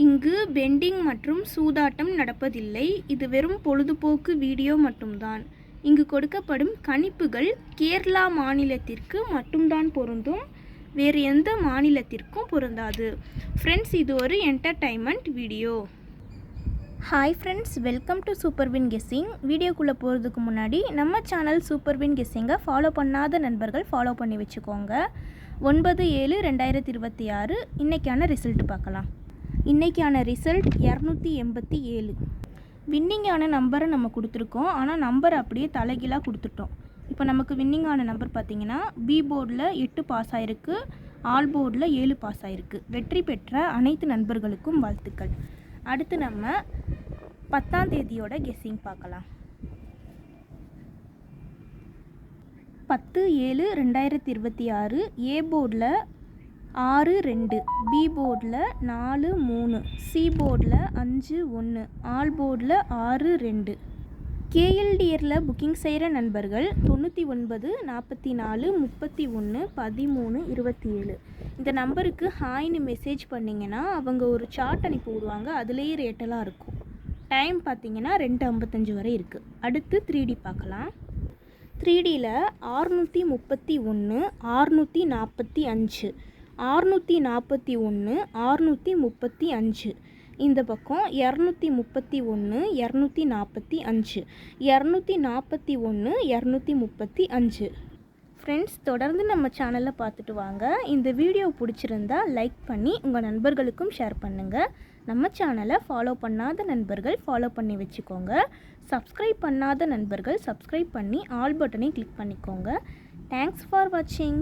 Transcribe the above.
இங்கு பெண்டிங் மற்றும் சூதாட்டம் நடப்பதில்லை. இது வெறும் பொழுதுபோக்கு வீடியோ மட்டும்தான். இங்கு கொடுக்கப்படும் கணிப்புகள் கேரளா மாநிலத்திற்கு மட்டும்தான் பொருந்தும், வேறு எந்த மாநிலத்திற்கும் பொருந்தாது. ஃப்ரெண்ட்ஸ், இது ஒரு entertainment video. Hi friends, welcome to super win guessing. வீடியோக்குள்ளே போகிறதுக்கு முன்னாடி நம்ம சேனல் சூப்பர் வின் கெஸ்ஸிங்கை ஃபாலோ பண்ணாத நண்பர்கள் ஃபாலோ பண்ணி வச்சுக்கோங்க. 9/7/2026 இன்றைக்கான ரிசல்ட் பார்க்கலாம். இன்றைக்கான ரிசல்ட் 287. வின்னிங்கான நம்பரை நம்ம கொடுத்துருக்கோம், ஆனால் நம்பர் அப்படியே தலைகீழாக கொடுத்துட்டோம். இப்போ நமக்கு வின்னிங்கான நம்பர் பார்த்திங்கன்னா பி போர்டில் 8 பாஸ் ஆகிருக்கு, ஆல் போர்டில் 7 பாஸ் ஆகிருக்கு. வெற்றி பெற்ற அனைத்து நண்பர்களுக்கும் வாழ்த்துக்கள். அடுத்து நம்ம 10ஆம் தேதியோட கெஸ்ஸிங் பார்க்கலாம். 10/7/2026 ஏ போர்டில் 6-2, பி போர்டில் 4-3, சி போர்டில் 5-1, ஆல் போர்டில் 6-2. கேஎல்டிஆரில் புக்கிங் செய்கிற நண்பர்கள் 99 44 31 13 27 இந்த நம்பருக்கு ஹாய்னு மெசேஜ் பண்ணிங்கன்னா அவங்க ஒரு சார்ட் அனுப்பி விடுவாங்க. அதுலேயே ரேட்டெல்லாம் இருக்கும். டைம் பார்த்திங்கன்னா 2:55 வரை இருக்குது. அடுத்து 3D பார்க்கலாம். 3Dயில் 631 645 641 635, இந்த பக்கம் 231 245 241 235. ஃப்ரெண்ட்ஸ், தொடர்ந்து நம்ம சேனலில் பார்த்துட்டு வாங்க. இந்த வீடியோ பிடிச்சிருந்தா லைக் பண்ணி உங்கள் நண்பர்களுக்கும் ஷேர் பண்ணுங்கள். நம்ம சேனலை ஃபாலோ பண்ணாத நண்பர்கள் ஃபாலோ பண்ணி வச்சுக்கோங்க. சப்ஸ்கிரைப் பண்ணாத நண்பர்கள் சப்ஸ்கிரைப் பண்ணி ஆல் பட்டனை கிளிக் பண்ணிக்கோங்க. தேங்க்ஸ் ஃபார் வாட்சிங்.